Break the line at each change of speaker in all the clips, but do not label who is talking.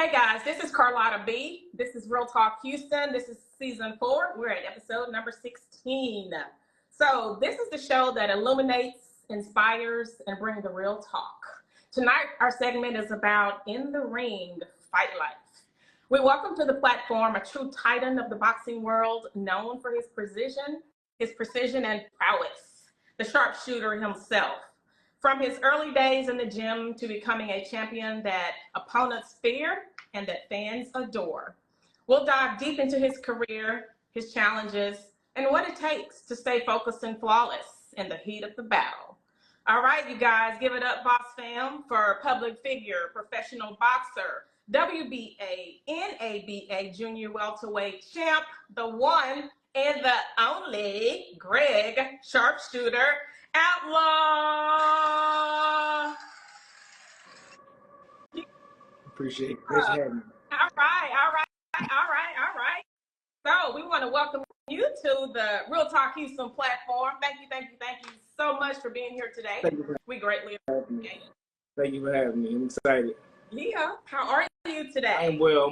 Hey guys, this is Carlotta B. This is Real Talk Houston. This is season 4. We're at episode number 16. So this is the show that illuminates, inspires, and brings the real talk. Tonight, our segment is about In the Ring, Fight Life. We welcome to the platform a true titan of the boxing world, known for his precision and prowess, the sharpshooter himself. From his early days in the gym to becoming a champion that opponents fear and that fans adore. We'll dive deep into his career, his challenges, and what it takes to stay focused and flawless in the heat of the battle. All right, you guys, give it up, Box Fam, for public figure, professional boxer, WBA, NABA junior welterweight champ, the one and the only Greg Sharpshooter Outlaw.
Appreciate it. Thanks for having me.
All right. So we want to welcome you to the Real Talk Houston platform. Thank you so much for being here today. We greatly appreciate it.
Thank you for having me. I'm excited.
Yeah. How are you today?
I'm well.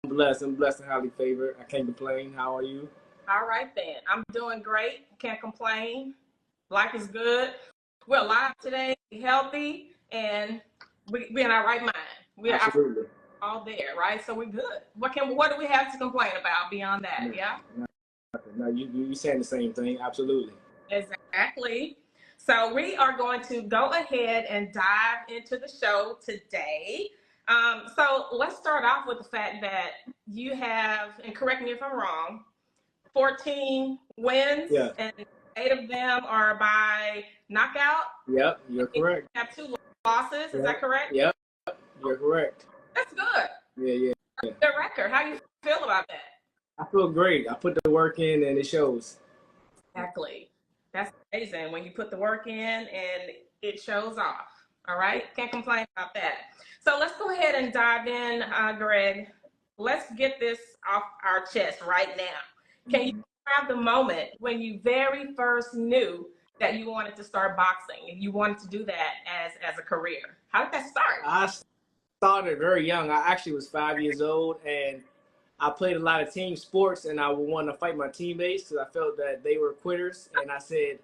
I'm blessed. I'm blessed and highly favored. I can't complain. How are you?
All right then. I'm doing great. Can't complain. Life is good. We're alive today, healthy, and we in our right mind. We're
Absolutely.
All there, right? So we're good. What do we have to complain about beyond that? Yeah.
No, you saying the same thing. Absolutely.
Exactly. So we are going to go ahead and dive into the show today. So let's start off with the fact that you have, and correct me if I'm wrong, 14 wins,
yeah,
and 8 of them are by knockout.
Yep, you're correct.
You have 2 losses. Is that correct?
Yep, you're correct.
That's good.
Yeah.
The record. How do you feel about that?
I feel great. I put the work in and it shows.
Exactly. That's amazing when you put the work in and it shows off. All right? Can't complain about that. So let's go ahead and dive in, Greg. Let's get this off our chest right now. Can you describe the moment when you very first knew that you wanted to start boxing and you wanted to do that as a career? How did that start?
I started very young. I actually was 5 years old, and I played a lot of team sports, and I wanted to fight my teammates because I felt that they were quitters. And I said,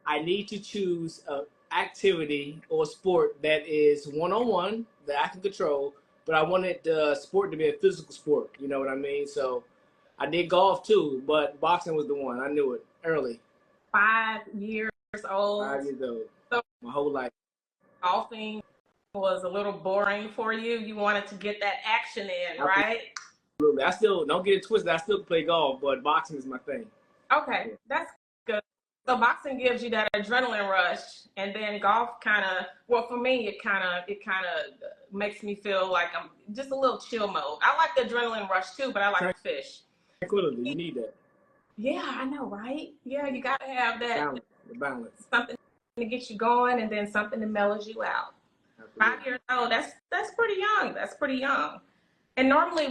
I need to choose an activity or sport that is one-on-one that I can control, but I wanted the sport to be a physical sport. You know what I mean? So I did golf too, but boxing was the one. I knew it early.
5 years old.
5 years old.
So
my whole life.
Golfing was a little boring for you. You wanted to get that action in, right?
Absolutely. I still, don't get it twisted, I still play golf, but boxing is my thing.
Okay, that's good. So boxing gives you that adrenaline rush, and then golf kind of, well, for me, it kind of makes me feel like I'm just a little chill mode. I like the adrenaline rush too, but I like to fish.
Tranquility, you need that.
Yeah, I know, right? Yeah, you got to have that
balance.
Something to get you going, and then something that mellows you out. Absolutely. 5 years old, that's pretty young. That's pretty young. And normally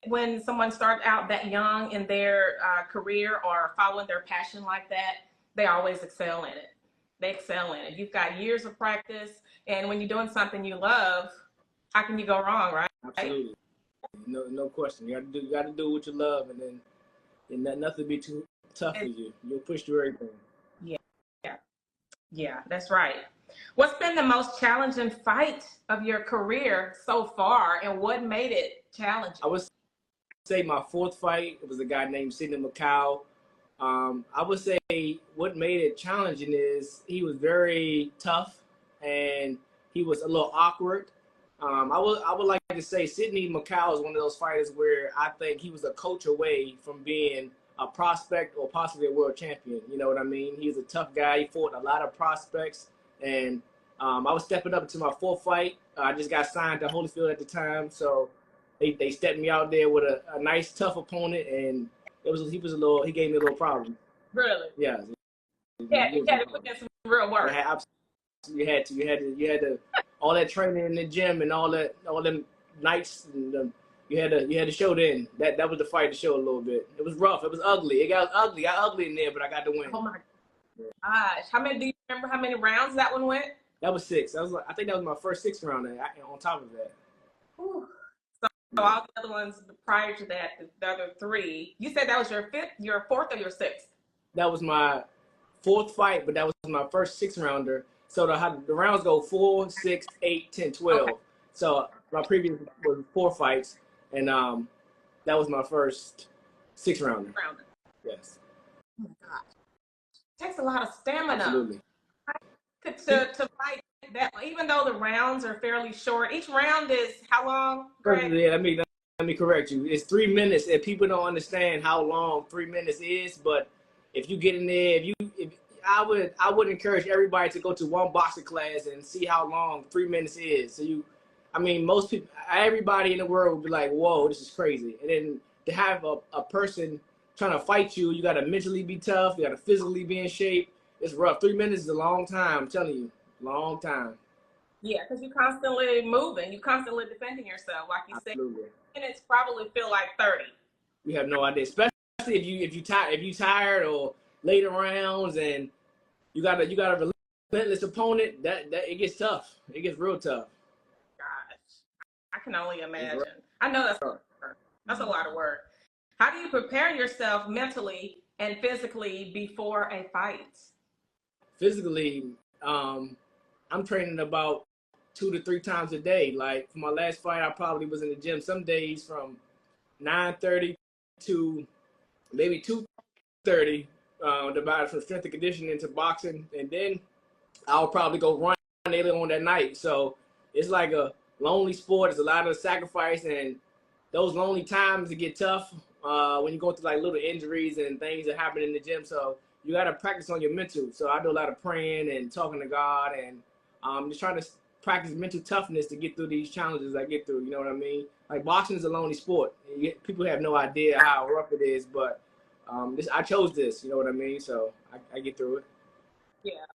when someone starts out that young in their career or following their passion like that, they always excel in it. They excel in it. You've got years of practice, and when you're doing something you love, how can you go wrong, right?
Absolutely. No question. You got to do what you love, and then nothing be too tough for you. You'll push through everything.
Yeah, that's right. What's been the most challenging fight of your career so far, and what made it challenging?
I would say my 4th fight, it was a guy named Sidney Macau. I would say what made it challenging is he was very tough, and he was a little awkward. I would like to say Sidney Macau is one of those fighters where I think he was a coach away from being a prospect or possibly a world champion. You know what I mean? He was a tough guy. He fought a lot of prospects. And I was stepping up into my 4th fight. I just got signed to Holyfield at the time, so they stepped me out there with a nice, tough opponent, and he gave me a little problem.
Really?
Yeah.
Yeah, you had to put in some real work.
You had to all that training in the gym and all them nights, and you had to show then. That was the fight to show a little bit. It was rough. It was ugly. It got ugly. I ugly in there, but I got the win.
Oh my gosh! Do you remember how many rounds that one went?
That was 6. I think that was my first 6th round. On top of that.
Whew. So all the other ones prior to that, the other three, you said that was your fifth, your fourth, or your sixth?
That was my fourth fight, but that was my first 6-rounder. So the rounds go 4, 6, 8, 10, 12.
Okay.
So my previous was 4 fights, and that was my first 6-rounder. Yes.
Oh my gosh. It takes a lot of stamina.
Absolutely.
To fight that, even though the rounds are fairly short. Each round is how long, Greg?
Yeah, let me correct you. It's 3 minutes, and people don't understand how long 3 minutes is. But if you get in there, I would encourage everybody to go to one boxing class and see how long 3 minutes is. So most people, everybody in the world would be like, "Whoa, this is crazy." And then to have a person trying to fight you, you got to mentally be tough. You got to physically be in shape. It's rough. 3 minutes is a long time. I'm telling you, long time.
Yeah, because you're constantly moving. You're constantly defending yourself, like you
Absolutely.
said. Minutes probably feel like 30.
You have no idea, especially if you tired or later rounds and you got a relentless opponent. That it gets tough. It gets real tough.
Gosh, I can only imagine. I know that's a lot of work. How do you prepare yourself mentally and physically before a fight?
Physically, I'm training about 2 to 3 times a day. Like for my last fight, I probably was in the gym some days from 9:30 to maybe 2:30, divided from strength and conditioning to boxing, and then I'll probably go run later on that night. So it's like a lonely sport. It's a lot of sacrifice, and those lonely times it get tough when you go through like little injuries and things that happen in the gym. So you got to practice on your mental. So I do a lot of praying and talking to God, and just trying to practice mental toughness to get through these challenges I get through. You know what I mean? Like boxing is a lonely sport. People have no idea how rough it is, but I chose this. You know what I mean? So I get through it.
Yeah.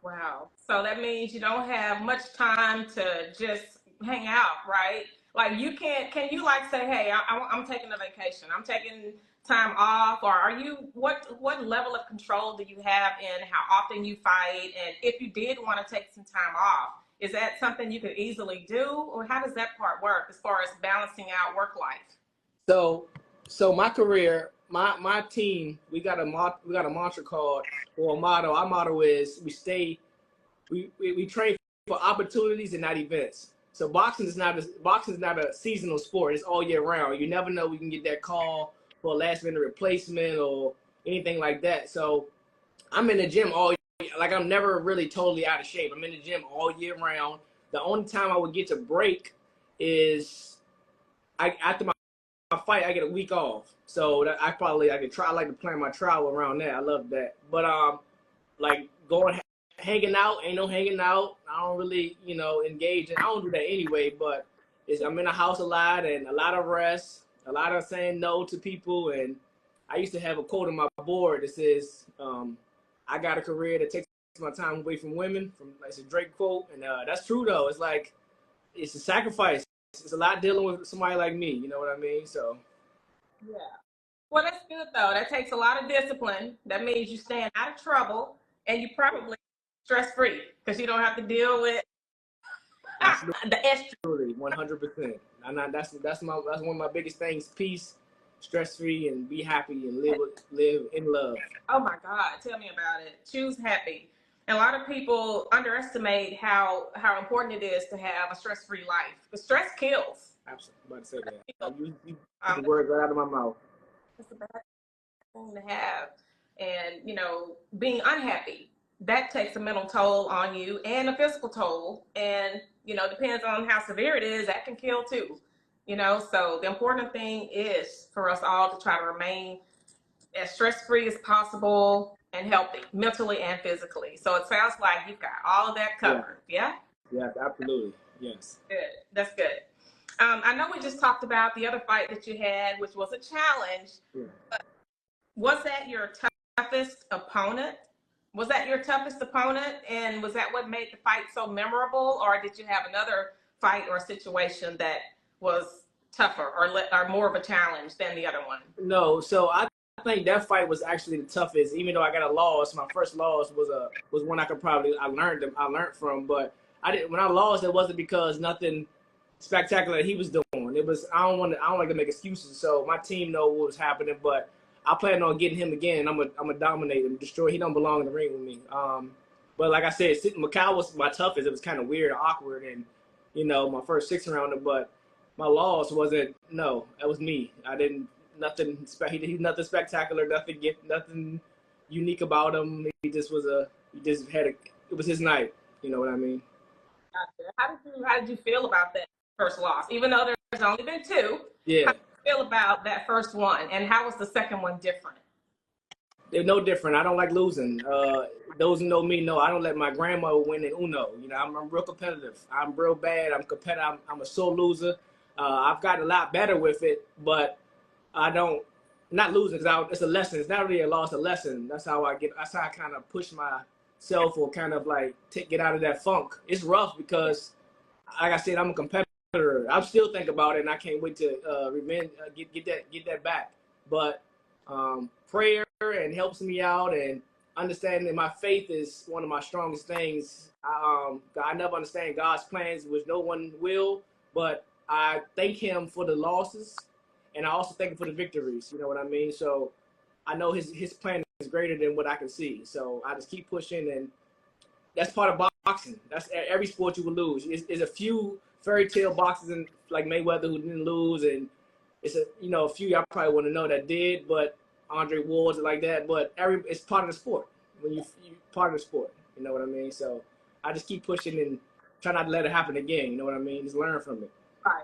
Wow. So that means you don't have much time to just hang out, right? Like can you like say, hey, I'm taking a vacation. I'm taking time off, or are you, what level of control do you have in how often you fight? And if you did want to take some time off, is that something you could easily do? Or how does that part work as far as balancing out work life?
So my career, my team, we got a mantra called, or a motto. Our motto is we train for opportunities and not events. So boxing is not a seasonal sport. It's all year round. You never know we can get that call for a last minute replacement or anything like that. So I'm in the gym all year. Like I'm never really totally out of shape. I'm in the gym all year round. The only time I would get to break is after my fight, I get a week off. So that I like to plan my travel around that. I love that. But like hanging out, ain't no hanging out. I don't really, engage. And I don't do that anyway, but I'm in the house a lot and a lot of rest, a lot of saying no to people. And I used to have a quote on my board that says, I got a career that takes my time away from women. It's a Drake quote. And that's true though. It's like, it's a sacrifice. It's a lot dealing with somebody like me. You know what I mean? So.
Yeah. Well, that's good though. That takes a lot of discipline. That means you staying out of trouble, and you probably stress-free because you don't have to deal with the extra.
100%. And that's one of my biggest things: peace, stress-free, and be happy and live in love.
Oh my God, tell me about it. Choose happy. And a lot of people underestimate how important it is to have a stress-free life. The stress kills.
Absolutely. I'm about to say that. You the words right out of my mouth.
It's a bad thing to have. And, being unhappy, that takes a mental toll on you and a physical toll. And, depends on how severe it is, that can kill too. So the important thing is for us all to try to remain as stress-free as possible and healthy, mentally and physically. So it sounds like you've got all of that covered. Yeah?
Yes, absolutely. Yes.
Good. That's good. I know we just talked about the other fight that you had, which was a challenge.
Yeah.
Was that your toughest opponent? Was that your toughest opponent? And was that what made the fight so memorable? Or did you have another fight or situation that was tougher or more of a challenge than the other one?
No. So I think that fight was actually the toughest. Even though I got a loss, my first loss was one I learned from. But when I lost, it wasn't because nothing spectacular that he was doing. It was I don't like to make excuses. So my team know what was happening, but I plan on getting him again. I'm gonna dominate him, destroy. He don't belong in the ring with me. But like I said, Macau was my toughest. It was kind of weird, awkward, and my first 6 rounder. But my loss wasn't. No, that was me. I didn't nothing. He did nothing spectacular. Nothing unique about him. He just was it was his night. You know what I mean?
How did you feel about that first loss? Even though there's only been 2.
Yeah.
How did you feel about that first one, and how was the second one different?
They're no different. I don't like losing. Those who know me know I don't let my grandmother win in Uno. I'm real competitive. I'm real bad. I'm competitive. I'm a sore loser. I've gotten a lot better with it, but I don't. Not losing because it's a lesson. It's not really a loss, a lesson. That's how I kind of push myself or kind of like get out of that funk. It's rough because, like I said, I'm a competitor. I still think about it, and I can't wait to get that back. But prayer and helps me out, and understanding that my faith is one of my strongest things. I never understand God's plans, which no one will, but I thank Him for the losses, and I also thank Him for the victories. You know what I mean? So I know His plan is greater than what I can see. So I just keep pushing, and that's part of boxing. That's every sport you will lose. It's a few fairy tale boxers in, like Mayweather who didn't lose, and it's a few y'all probably want to know that did, but Andre Ward's like that. But it's part of the sport. When you part of the sport, you know what I mean. So I just keep pushing and try not to let it happen again. You know what I mean? Just learn from it.
Right.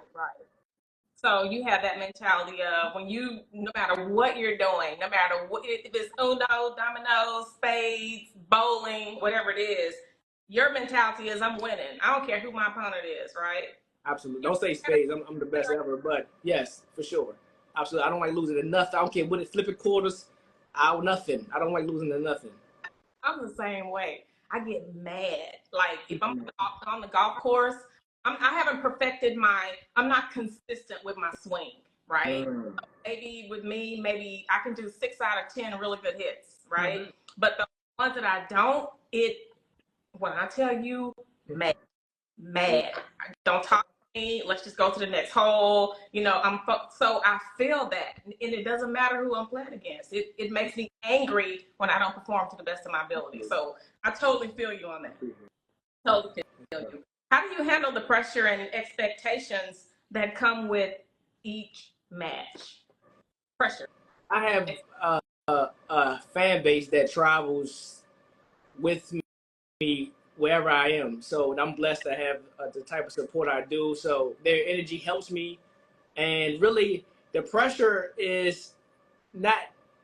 So you have that mentality of no matter what you're doing, no matter what, if it's Uno, dominoes, spades, bowling, whatever it is, your mentality is I'm winning. I don't care who my opponent is, right?
Absolutely. Don't say spades. I'm the best ever, but yes, for sure. Absolutely. I don't like losing to nothing. I don't care what it flipping quarters. Nothing. I don't like losing to nothing.
I'm the same way. I get mad. Like if I'm on the golf course, I haven't perfected I'm not consistent with my swing, right? So maybe with me, maybe I can do 6 out of 10 really good hits, right? But the ones that I don't, when I tell you, mad. Don't talk to me. Let's just go to the next hole. So I feel that, and it doesn't matter who I'm playing against. It makes me angry when I don't perform to the best of my ability. So I totally feel you on that. Totally feel you. How do you handle the pressure and expectations that come with each match? Pressure.
I have a fan base that travels with me wherever I am. So I'm blessed to have the type of support I do. So their energy helps me. And really, the pressure is not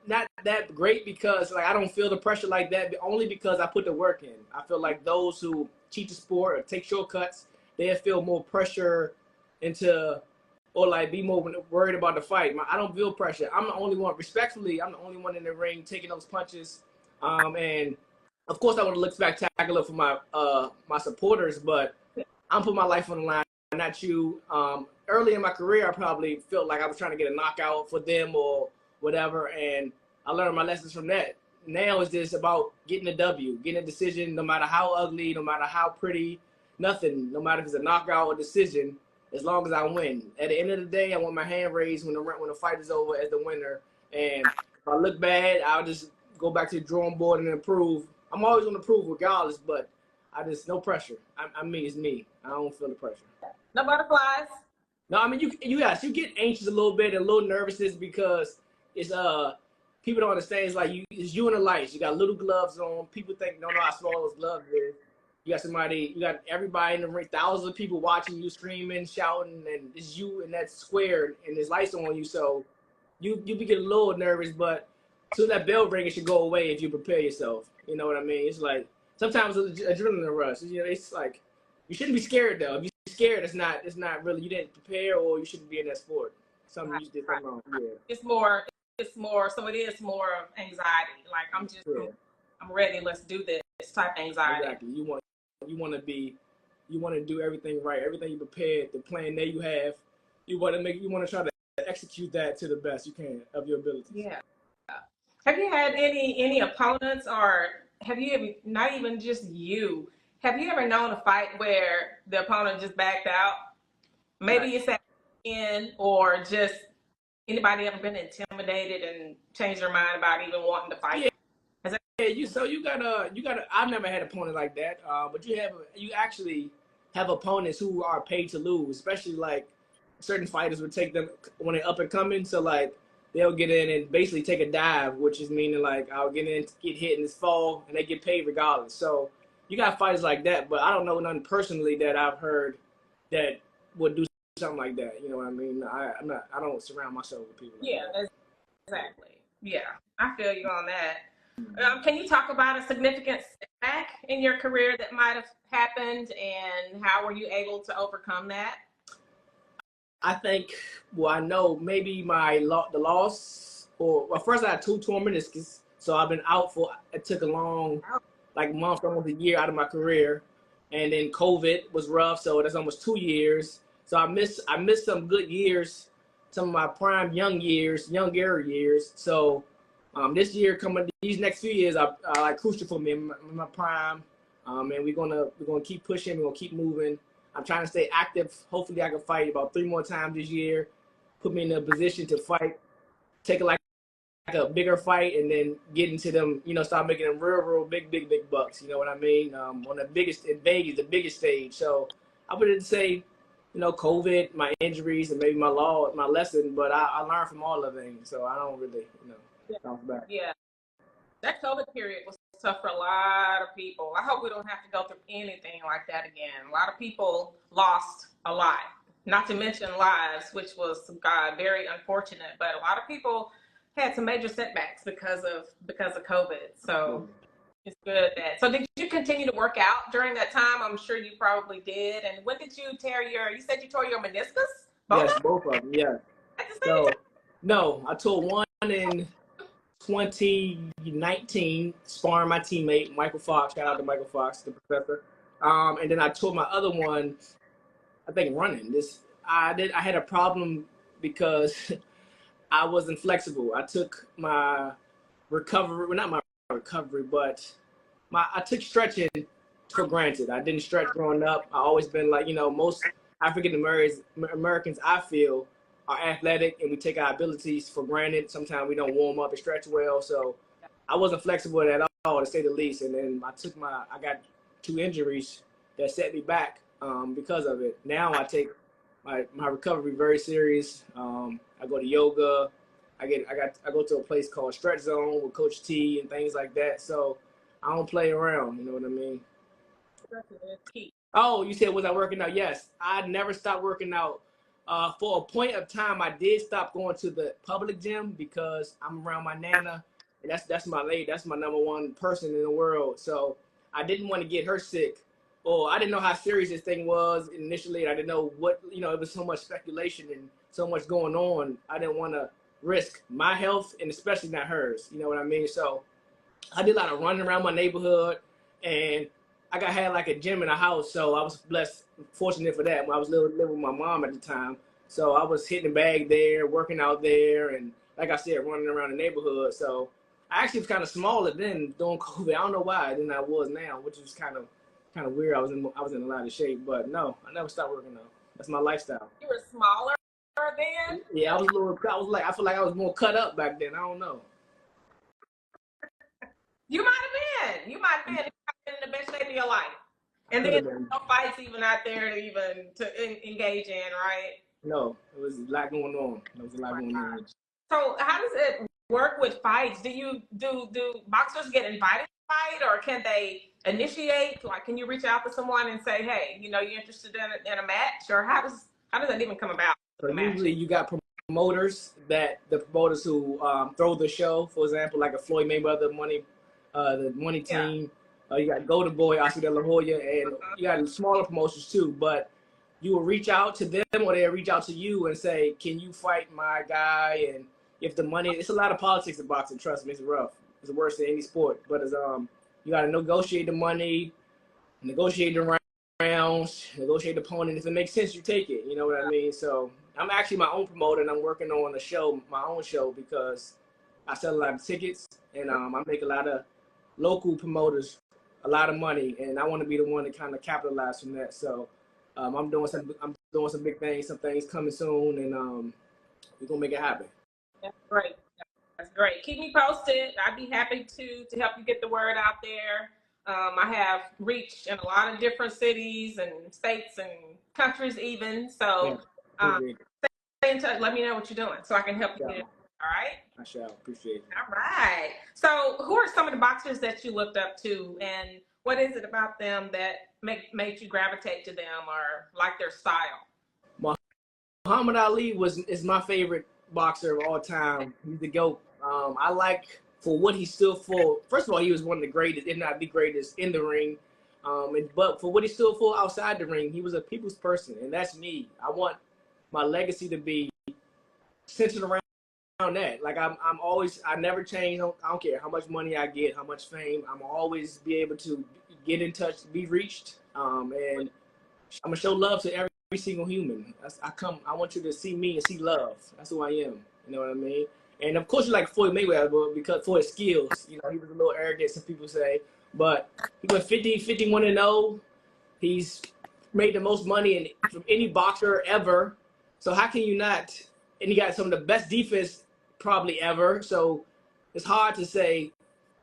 that great because I don't feel the pressure like that, but only because I put the work in. I feel like those who cheat the sport or take shortcuts, they feel more pressure or be more worried about the fight. I don't feel pressure. I'm the only one, respectfully, I'm the only one in the ring taking those punches. And of course I want to look spectacular for my supporters, but I'm putting my life on the line, not you. Early in my career, I probably felt like I was trying to get a knockout for them or whatever, and I learned my lessons from that. Now it's just about getting a W, getting a decision, no matter how ugly, no matter how pretty, nothing, no matter if it's a knockout or decision, as long as I win. At the end of the day, I want my hand raised when the fight is over as the winner. And if I look bad, I'll just go back to the drawing board and improve. I'm always going to improve regardless, but no pressure. It's me. I don't feel the pressure.
No butterflies.
No, I mean, you get anxious a little bit and a little nervousness because it's people don't understand. It's like it's you and the lights. You got little gloves on. People don't know how small those gloves is. You got everybody in the ring, thousands of people watching you, screaming, shouting, and it's you in that square, and there's lights on you. So you be getting a little nervous, but soon that bell ring, it should go away if you prepare yourself. You know what I mean? It's like sometimes it's adrenaline rush. It's like you shouldn't be scared though. If you're scared, it's not really, you didn't prepare or you shouldn't be in that sport. Something you did something wrong. Yeah.
It's more. So it is more of anxiety. Like I'm ready. Let's do this type of anxiety.
Exactly. You want to do everything right. Everything you prepared, the plan that you have, you want to try to execute that to the best you can of your ability.
Yeah. Have you had any opponents, or have you ever, not even just you, have you ever known a fight where the opponent just backed out? Maybe it's that in, or just anybody ever been intimidated and changed their mind about even wanting to fight?
Yeah, you gotta I've never had an opponent like that, but you actually have opponents who are paid to lose, especially like certain fighters would take them when they're up and coming. So like they'll get in and basically take a dive, which is meaning like I'll get in, get hit and this fall, and they get paid regardless. So you got fighters like that, but I don't know none personally that I've heard that would do something like that. You know what I mean? I don't surround myself with people like that.
Exactly. Yeah, I feel you on that. Can you talk about a significant setback in your career that might have happened, and how were you able to overcome that?
I think, well, I know maybe the loss, or well, first I had two torn meniscus, so I've been out for. It took a long, like month, almost a year out of my career, and then COVID was rough, so that's almost 2 years. So I missed some good years, some of my prime younger years. So this year coming, these next few years, I like crucial for me in my prime, and we're gonna keep pushing, we're gonna keep moving. I'm trying to stay active. Hopefully, I can fight about 3 more times this year. Put me in a position to fight, take like a bigger fight, and then get into them. Start making them real big bucks. You know what I mean? On the biggest in Vegas, the biggest stage. So I would say, COVID, my injuries, and maybe my lesson. But I learned from all of it, so I don't really, bounce back.
Yeah, that COVID period was tough for a lot of people. I hope we don't have to go through anything like that again. A lot of people lost a lot, not to mention lives, which was very unfortunate. But a lot of people had some major setbacks because of COVID. So it's good that. So did you continue to work out during that time? I'm sure you probably did. And when did you tear you said you tore your meniscus?
Yes, both of them. Yeah.
At the same time?
No, I tore one in 2019, sparring my teammate Michael Fox. Shout out to Michael Fox, the professor. And then I tore my other one, I think running. I had a problem because I wasn't flexible. I took my recovery, well, not my recovery, but I took stretching for granted. I didn't stretch growing up. I always been like, most African Americans, I feel, are athletic, and we take our abilities for granted. Sometimes we don't warm up and stretch well. So I wasn't flexible at all, to say the least. And then I got 2 injuries that set me back because of it. Now I take my recovery very serious. I go to yoga. I go to a place called Stretch Zone with Coach T and things like that. So I don't play around. You know what I mean? Oh, you said, was I working out? Yes, I never stopped working out. For a point of time, I did stop going to the public gym because I'm around my nana, and that's my lady. That's my number one person in the world. So I didn't want to get her sick, or I didn't know how serious this thing was initially. I didn't know what, it was so much speculation and so much going on. I didn't want to risk my health, and especially not hers. You know what I mean? So I did a lot of running around my neighborhood, and I had like a gym in a house, so I was fortunate for that. When I was living with my mom at the time, so I was hitting the bag there, working out there, and like I said, running around the neighborhood. So I actually was kind of smaller then during COVID. I don't know why than I was now, which was kind of weird. I was in a lot of shape, but no, I never stopped working out. That's my lifestyle.
You were smaller then?
Yeah, I feel like I was more cut up back then. I don't know.
You might have been. You might have been in the best shape of your life. And then no fights even out there to engage in, right?
No, it was a lot going on.
So how does it work with fights? Do boxers get invited to fight, or can they initiate? Like, can you reach out to someone and say, hey, you're interested in a match? Or how does that even come about?
So usually you got promoters who throw the show. For example, like a Floyd Mayweather the money team. You got Golden Boy, Oscar De La Hoya, and you got smaller promotions too. But you will reach out to them, or they'll reach out to you and say, can you fight my guy? And if the money, it's a lot of politics in boxing, trust me, it's rough. It's worse than any sport. But it's, you got to negotiate the money, negotiate the rounds, negotiate the opponent. If it makes sense, you take it. You know what I mean? So I'm actually my own promoter, and I'm working on my own show, because I sell a lot of tickets, and I make a lot of local promoters a lot of money, and I want to be the one to kind of capitalize from that. So I'm doing some big things. Some things coming soon, and we're gonna make it happen.
That's great. That's great. Keep me posted. I'd be happy to help you get the word out there. I have reached in a lot of different cities and states and countries even. So stay in touch. Let me know what you're doing so I can help you get it. All right?
I shall. Appreciate it.
All right. So who are some of the boxers that you looked up to, and what is it about them that made you gravitate to them or like their style?
Muhammad Ali is my favorite boxer of all time. He's the GOAT. I like for what he stood for. First of all, he was one of the greatest, if not the greatest, in the ring. But for what he stood for outside the ring, he was a people's person, and that's me. I want my legacy to be centered around that. Like I never change. I don't care how much money I get, how much fame. I'm always be able to get in touch, be reached, and I'm gonna show love to every single human. I want you to see me and see love. That's who I am. You know what I mean? And of course, you like Floyd Mayweather because for his skills. You know, he was a little arrogant, some people say, but he went 51-0. He's made the most money from any boxer ever. So how can you not? And he got some of the best defense probably ever. So it's hard to say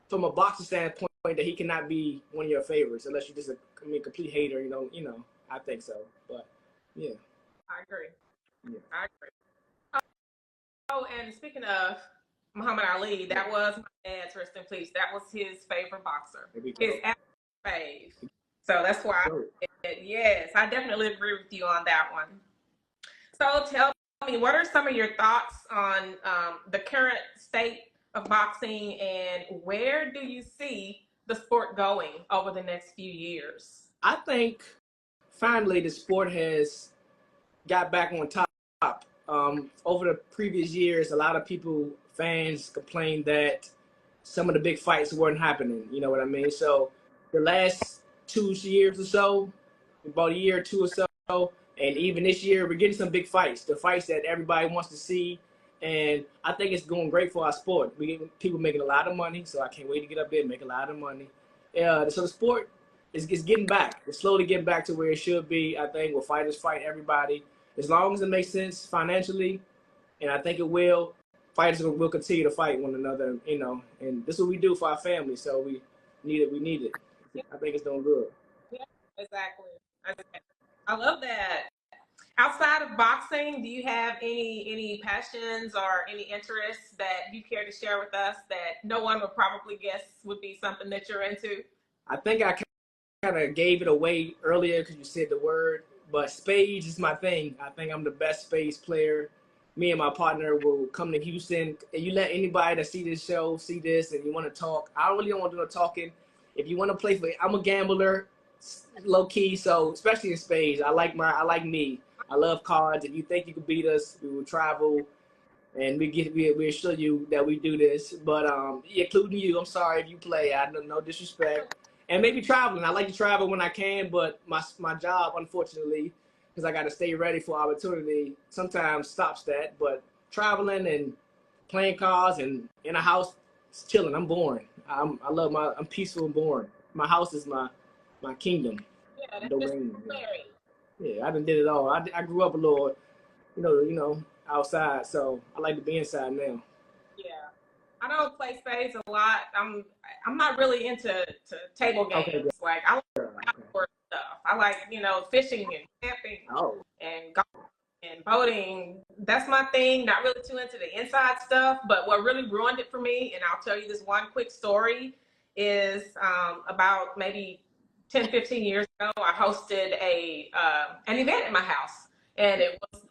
from a boxer standpoint that he cannot be one of your favorites unless you're just a complete hater. You know, I think so. But yeah,
I agree.
Yeah.
I agree. Oh, and speaking of Muhammad Ali, that was my dad's, rest in peace. That was his favorite boxer. His fave. So that's why, yes, I definitely agree with you on that one. So tell me, what are some of your thoughts on the current state of boxing, and where do you see the sport going over the next few years?
I think finally the sport has got back on top. Over the previous years, a lot of fans complained that some of the big fights weren't happening. You know what I mean? So the last 2 years or so, about a year or two or so, and even this year, we're getting some big fights, the fights that everybody wants to see. And I think it's going great for our sport. We get people making a lot of money, so I can't wait to get up there and make a lot of money. So the sport is getting back. It's slowly getting back to where it should be, I think, where fighters fight everybody. As long as it makes sense financially, and I think it will, fighters will continue to fight one another, you know, and this is what we do for our family, so we need it. I think it's doing good.
Yeah, exactly. I love that. Outside of boxing, do you have any passions or any interests that you care to share with us that no one would probably guess would be something that you're into?
I think I kind of gave it away earlier because you said the word, but spades is my thing. I think I'm the best spades player. Me and my partner will come to Houston, and you let anybody that see this show see this and you want to talk. I really don't want to do no talking. If you want to play I'm a gambler, low key. So especially in spades, I like me. I love cards. If you think you can beat us, we will travel, and we'll show you that we do this. But including you, I'm sorry if you play. I don't no disrespect. And maybe traveling. I like to travel when I can, but my job, unfortunately, because I got to stay ready for opportunity, sometimes stops that. But traveling and playing cards and in a house, chilling. I'm boring. I'm peaceful and boring. My house is my kingdom.
Yeah, that's just scary.
Yeah, I done did it all. I grew up a little, you know, outside, so I like to be inside now.
Yeah, I don't play spades a lot. I'm not really into table games. Okay, like I like outdoor stuff. I like fishing and camping and golf and boating. That's my thing. Not really too into the inside stuff. But what really ruined it for me, and I'll tell you this one quick story, is about maybe 10, 15 years ago, I hosted an event at my house, and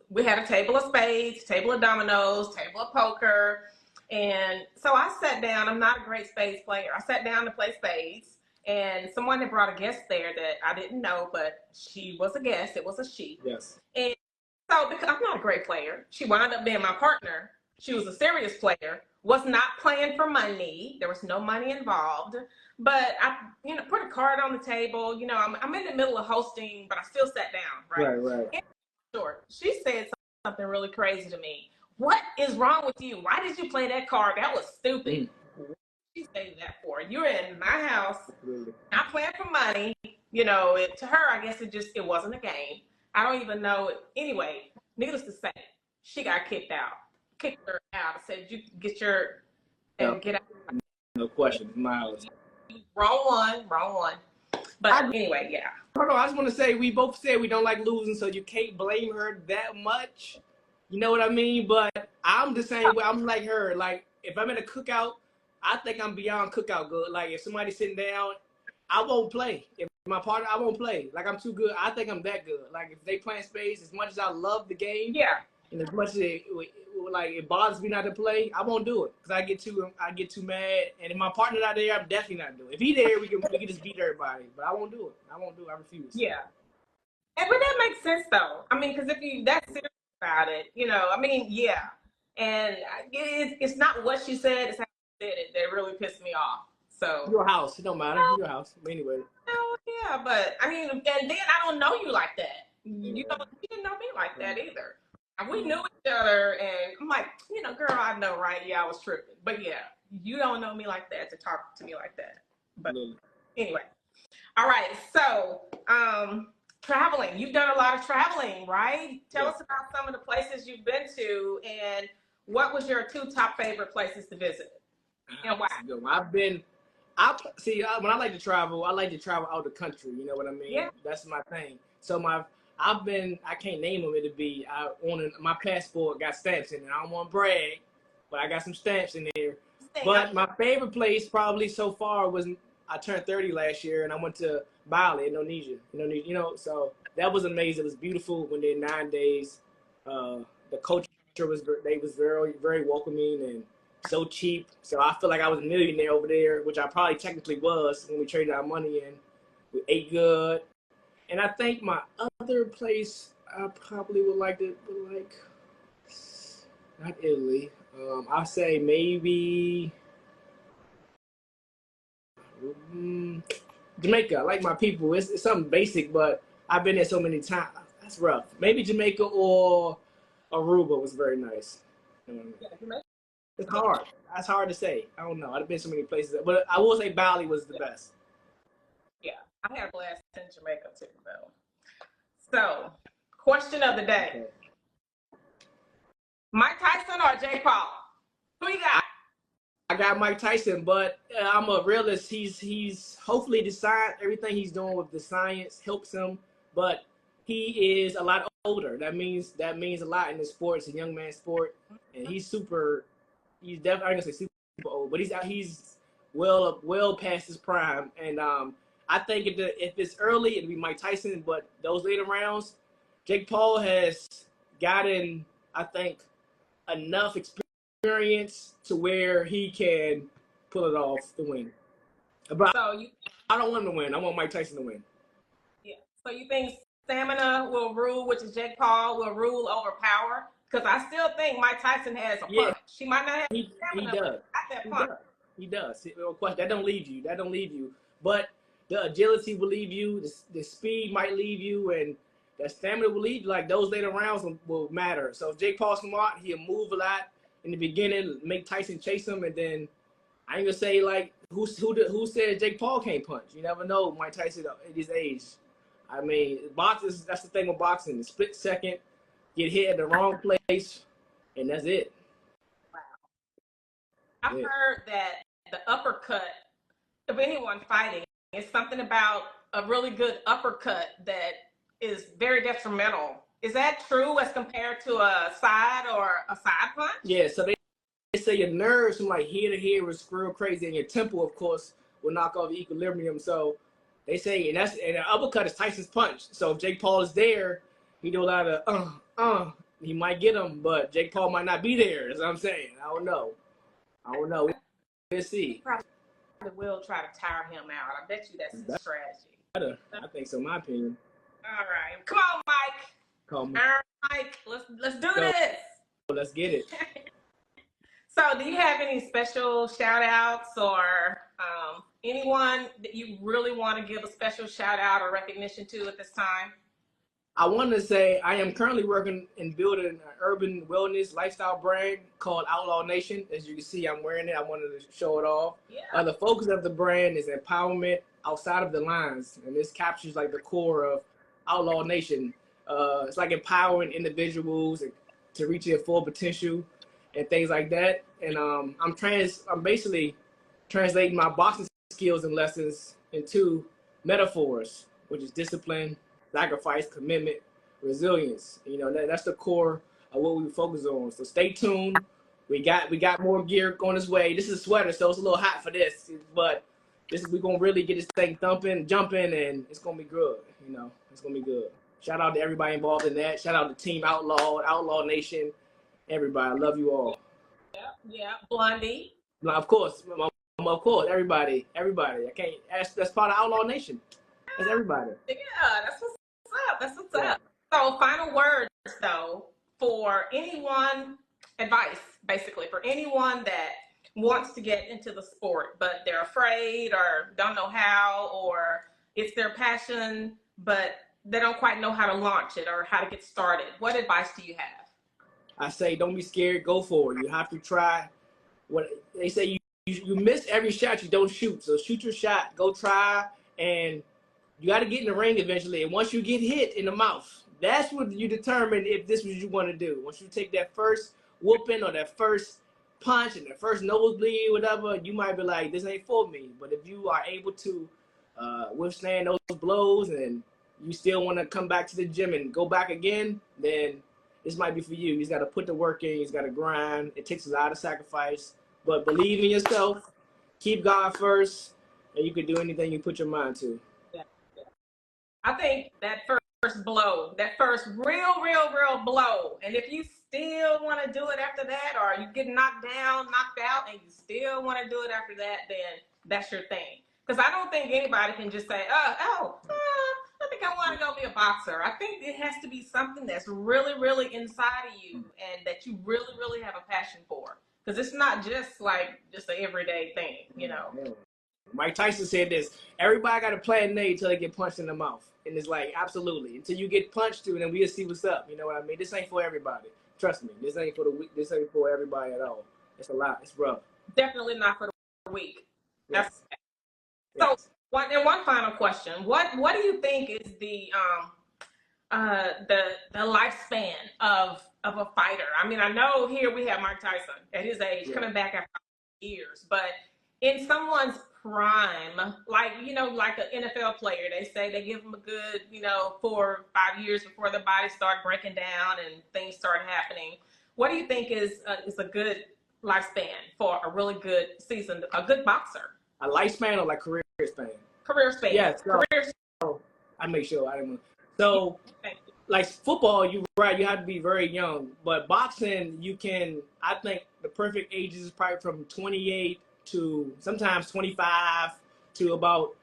we had a table of spades, table of dominoes, table of poker, and so I sat down. I'm not a great spades player. I sat down to play spades, and someone had brought a guest there that I didn't know, but she was a guest. It was a she.
Yes.
And so because I'm not a great player, she wound up being my partner. She was a serious player, was not playing for money. There was no money involved. But I, put a card on the table. I'm in the middle of hosting, but I still sat down, right?
Right.
And short, she said something really crazy to me. What is wrong with you? Why did you play that card? That was stupid. What did she say that for? You're in my house, not playing for money. you know, to her, I guess it wasn't a game. I don't even know. Anyway, needless to say, she got kicked her out. Said you get your
No,
and get out.
no question, Miles.
Wrong one. But anyway, yeah.
Hold on, I just want to say we both said we don't like losing, so you can't blame her that much. You know what I mean? But I'm the same way. I'm like her. Like if I'm in a cookout, I think I'm beyond cookout good. Like if somebody's sitting down, I won't play. If my partner, I won't play. Like I'm too good. I think I'm that good. Like if they playing spades, as much as I love the game,
Yeah.
and as much as it bothers me not to play, I won't do it because I get too mad. And if my partner's not there, I'm definitely not doing it. If he there, we can just beat everybody. But I won't do it. I refuse.
Yeah. And but that makes sense though. I mean, because if you that serious about it, you know, I mean, yeah. And it's not what she said, it's how she said it that really pissed me off. So
Your house, it don't matter. Your house. But anyway.
yeah, but I mean, and then I don't know you like that. You didn't know me like that either. And we knew each other, and I'm like, you know, girl, I know, right? Yeah, I was tripping. But yeah, you don't know me like that to talk to me like that. But anyway. All right, so traveling. You've done a lot of traveling, right? Tell us about some of the places you've been to, and what was your 2 top favorite places to visit, and why?
When I like to travel out the country. You know what I mean?
Yeah.
That's my thing. So I can't name them. My passport got stamps in it. I don't want to brag, but I got some stamps in there. But my favorite place probably so far was, I turned 30 last year and I went to Bali, Indonesia. You know, so that was amazing. It was beautiful. When there 9 days. The culture was very, very welcoming and so cheap. So I feel like I was a millionaire over there, which I probably technically was when we traded our money in. We ate good. And I think my other place I probably would like, not Italy. I'll say maybe Jamaica. I like my people. It's something basic, but I've been there so many times. That's rough. Maybe Jamaica or Aruba was very nice. It's hard. That's hard to say. I don't know. I've been so many places, but I will say Bali was the best.
Yeah, I had a blast in Jamaica too, though. So, question of the day: okay. Mike Tyson or Jake Paul? Who you got?
I got Mike Tyson, but I'm a realist. He's hopefully the science, everything he's doing with the science helps him, but he is a lot older. That means a lot in the sport. It's a young man's sport, and he's definitely, I'm gonna say super old, but he's well past his prime. And I think if it's early, it'll be Mike Tyson, but those later rounds, Jake Paul has gotten, I think, enough experience to where he can pull it off to win. But I don't want him to win. I want Mike Tyson to win.
Yeah. So you think stamina will rule, which is Jake Paul will rule over power? Because I still think Mike Tyson has a punch. He might not have stamina,
he does.
That punch.
He does. That don't leave you. But the agility will leave you. The speed might leave you, and that stamina will leave you. Like those later rounds will matter. So if Jake Paul's smart, he'll move a lot in the beginning, make Tyson chase him, and then I ain't gonna say like who said Jake Paul can't punch. You never know Mike Tyson at his age. I mean, boxing, that's the thing with boxing. The split second, get hit at the wrong place, and that's it.
Wow. I've heard that the uppercut of anyone fighting is something about a really good uppercut that is very detrimental. Is that true as compared to a side or a side punch?
Yeah, so they say your nerves from like here to here was real crazy, and your tempo, of course, will knock off the equilibrium. So they say, and the uppercut is Tyson's punch. So if Jake Paul is there, he do a lot of he might get him, but Jake Paul might not be there. That's what I'm saying. I don't know. We'll see.
Probably will try to tire him out. I bet you that's his strategy.
I think so. My opinion.
All right, come on, Mike.
Call me.
All right, Mike. Let's do this.
Let's get it.
So, do you have any special shout outs or anyone that you really want to give a special shout out or recognition to at this time?
I want to say I am currently working in building an urban wellness lifestyle brand called Outlaw Nation. As you can see, I'm wearing it. I wanted to show it off.
Yeah.
The focus of the brand is empowerment outside of the lines, and this captures like the core of Outlaw Nation. It's like empowering individuals to reach their full potential and things like that. And I'm basically translating my boxing skills and lessons into metaphors, which is discipline, sacrifice, commitment, resilience. You know, that's the core of what we focus on. So stay tuned. We got more gear going this way. This is a sweater, so it's a little hot for this, but we're gonna really get this thing thumping, jumping, and it's gonna be good. You know, it's gonna be good. Shout out to everybody involved in that. Shout out to Team Outlaw, Outlaw Nation, everybody. I love you all.
Yeah. Blondie.
Of course, everybody. I can't. That's part of Outlaw Nation. That's everybody.
Yeah, that's what's up. That's what's up. So, final words though for anyone, advice basically for anyone that wants to get into the sport, but they're afraid or don't know how, or it's their passion, but they don't quite know how to launch it or how to get started. What advice do you have?
I say, don't be scared. Go for it. You have to try. What they say, you miss every shot you don't shoot. So shoot your shot. Go try, and you got to get in the ring eventually. And once you get hit in the mouth, that's what you determine if this is what you want to do. Once you take that first whooping or that first punch and that first nosebleed, whatever, you might be like, this ain't for me. But if you are able to withstand those blows and you still want to come back to the gym and go back again, then this might be for you. You just got to put the work in. You just got to grind. It takes a lot of sacrifice. But believe in yourself. Keep God first. And you can do anything you put your mind to.
Yeah. I think that first blow, that first real blow, and if you still want to do it after that, or you get knocked down, knocked out, and you still want to do it after that, then that's your thing. Because I don't think anybody can just say, I think I want to go be a boxer. I think it has to be something that's really inside of you and that you really have a passion for. Because it's not just like just an everyday thing, you know.
Mike Tyson said this: everybody got a plan A until they get punched in the mouth. And it's like, absolutely. Until you get punched to, and then we'll see what's up. You know what I mean? This ain't for everybody. Trust me. This ain't for everybody at all. It's a lot. It's rough.
Definitely not for the weak.
Yes.
So, one final question: What do you think is the lifespan of a fighter? I mean, I know here we have Mike Tyson at his age coming back after years, but in someone's prime, like an NFL player, they say they give them a good 4 or 5 years before the body start breaking down and things start happening. What do you think is a good lifespan for a really good a good boxer?
A lifespan or like career span? Career span.
Yes.
Yeah, career span. I make sure I didn't. So, like football, you have to be very young. But boxing, I think the perfect age is probably from 28 to sometimes 25 to about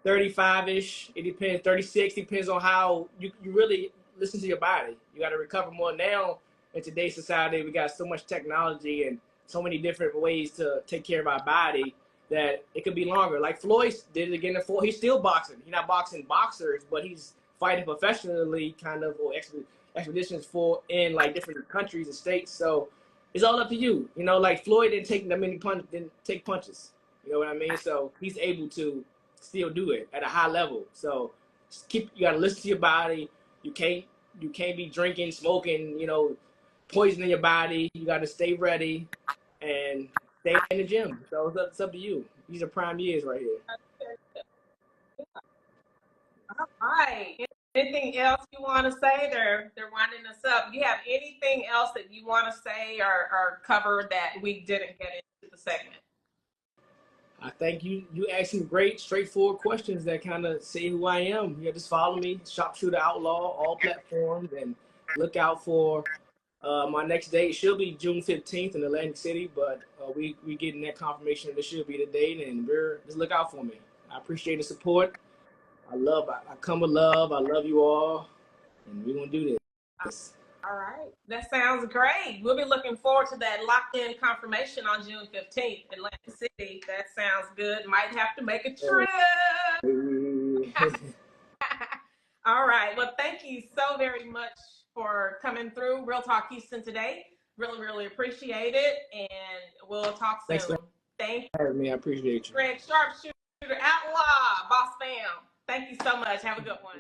35-ish. It depends, 36, depends on how you really listen to your body. You got to recover more now. In today's society, we got so much technology and so many different ways to take care of our body that it could be longer. Like Floyd did it again before. He's still boxing. He's not boxing boxers, but he's fighting professionally, kind of, or expeditions in like different countries and states. So it's all up to you. You know, like Floyd didn't take punches. You know what I mean? So he's able to still do it at a high level. So you gotta listen to your body. You can't be drinking, smoking, poisoning your body. You gotta stay ready and stay in the gym. So it's up to you. These are prime years right here.
All right. Anything else you want to say? They're winding us up. Do you have anything else that you want to say or cover that we didn't get into the segment?
I think you asked some great, straightforward questions that kind of say who I am. You just follow me, Sharpshooter Outlaw, all platforms, and look out for my next date. Should be June 15th in Atlantic City, but we getting that confirmation. This should be the date, and just look out for me. I appreciate the support. I come with love. I love you all, and we're gonna do this.
All right, that sounds great. We'll be looking forward to that locked-in confirmation on June 15th, Atlantic City. That sounds good. Might have to make a trip. All right. Well, thank you so very much for coming through Real Talk Houston today. Really, really appreciate it. And we'll talk soon.
Thanks for having me. I appreciate you.
Greg Sharpshooter, Outlaw, Boss Fam. Thank you so much. Have a good one.